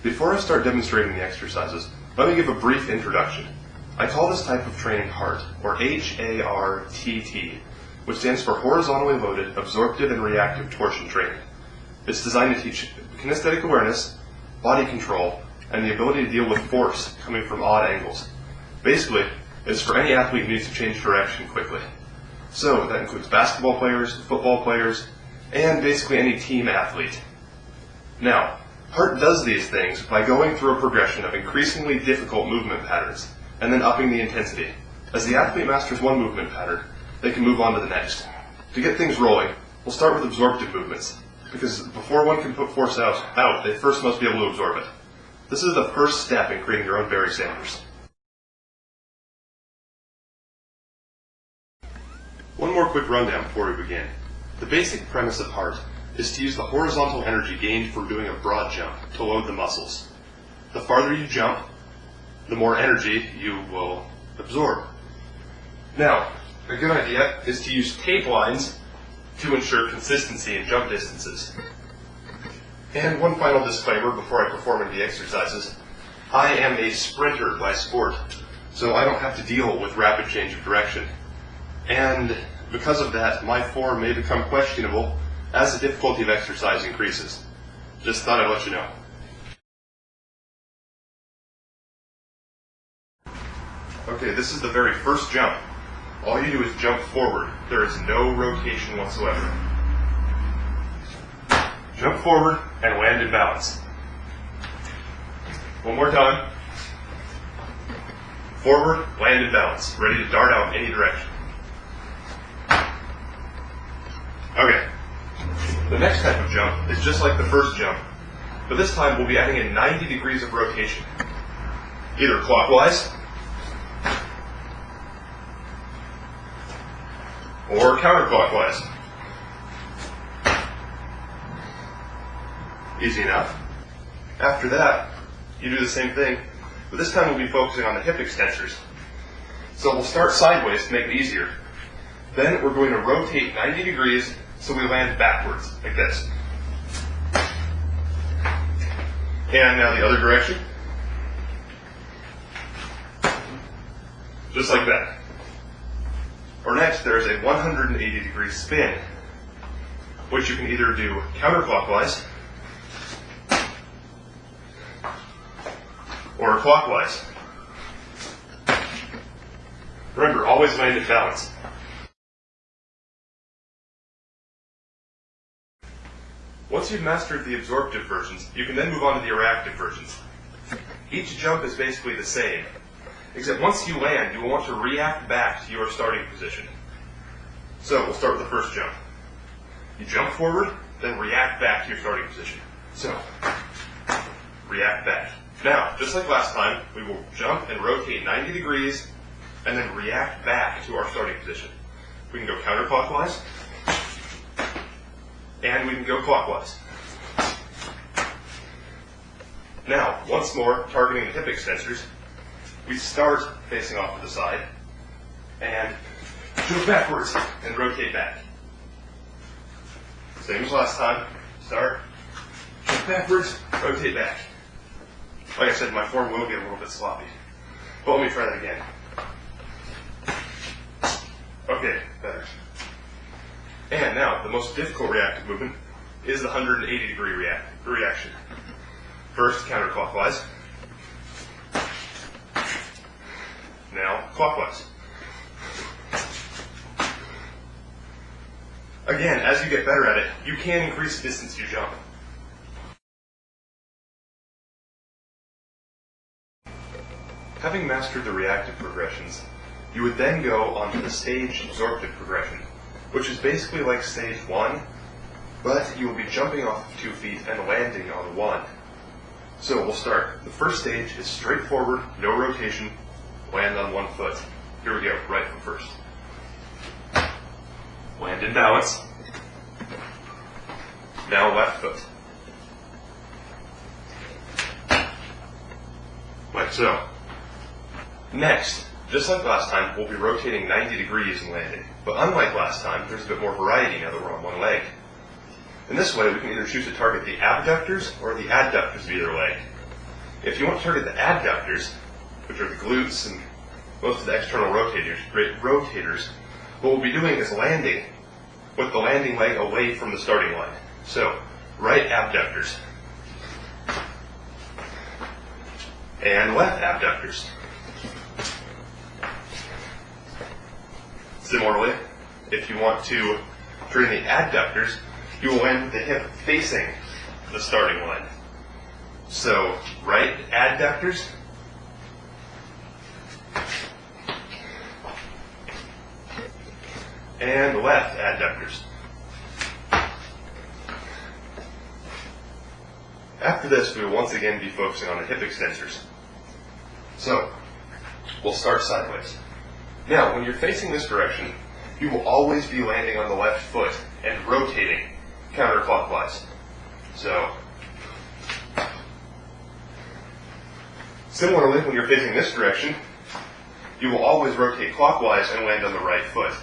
Before I start demonstrating the exercises, let me give a brief introduction. I call this type of training HARTT, or HARTT, which stands for Horizontally Loaded, Absorptive, and Reactive Torsion Training. It's designed to teach kinesthetic awareness, body control, and the ability to deal with force coming from odd angles. Basically, it's for any athlete who needs to change direction quickly. So that includes basketball players, football players, and basically any team athlete. Now, HARTT does these things by going through a progression of increasingly difficult movement patterns, and then upping the intensity. As the athlete masters one movement pattern, they can move on to the next. To get things rolling, we'll start with absorptive movements, because before one can put force out, they first must be able to absorb it. This is the first step in creating your own Barry Sanders. One more quick rundown before we begin. The basic premise of HARTT is to use the horizontal energy gained from doing a broad jump to load the muscles. The farther you jump, the more energy you will absorb. Now, a good idea is to use tape lines to ensure consistency in jump distances. And one final disclaimer before I perform in the exercises. I am a sprinter by sport, so I don't have to deal with rapid change of direction. And because of that, my form may become questionable as the difficulty of exercise increases. Just thought I'd let you know. Okay, this is the very first jump. All you do is jump forward. There is no rotation whatsoever. Jump forward and land in balance. One more time. Forward, land in balance. Ready to dart out in any direction. Okay. The next type of jump is just like the first jump, but this time we'll be adding in 90 degrees of rotation. Either clockwise or counterclockwise. Easy enough. After that, you do the same thing, but this time we'll be focusing on the hip extensors. So we'll start sideways to make it easier. Then we're going to rotate 90 degrees so we land backwards, like this. And now the other direction. Just like that. Or next, there's a 180 degree spin, which you can either do counterclockwise or clockwise. Remember, always land in balance. Once you've mastered the absorptive versions, you can then move on to the reactive versions. Each jump is basically the same, except once you land, you will want to react back to your starting position. So we'll start with the first jump. You jump forward, then react back to your starting position. So, react back. Now, just like last time, we will jump and rotate 90 degrees, and then react back to our starting position. We can go counterclockwise, and we can go clockwise. Now, once more, targeting the hip extensors, we start facing off to the side, and jump backwards, and rotate back. Same as last time. Start, jump backwards, rotate back. Like I said, my form will get a little bit sloppy. But let me try that again. Okay, better. And now, the most difficult reactive movement is the 180 degree reaction. First, counterclockwise. Now, clockwise. Again, as you get better at it, you can increase the distance you jump. Having mastered the reactive progressions, you would then go on to the staged absorptive progression, which is basically like stage 1, but you will be jumping off of 2 feet and landing on 1. So we'll start. The first stage is straightforward, no rotation, land on 1 foot. Here we go, right foot first. Land in balance. Now left foot. Like so. Next, just like last time, we'll be rotating 90 degrees and landing. But unlike last time, there's a bit more variety now that we're on one leg. In this way, we can either choose to target the abductors or the adductors of either leg. If you want to target the adductors, which are the glutes and most of the external rotators, what we'll be doing is landing with the landing leg away from the starting line. So, right abductors and left abductors. Similarly, if you want to train the adductors, you will land with the hip facing the starting line. So, right adductors and left adductors. After this, we will once again be focusing on the hip extensors. So, we'll start sideways. Now, when you're facing this direction, you will always be landing on the left foot and rotating counterclockwise. So, similarly, when you're facing this direction, you will always rotate clockwise and land on the right foot.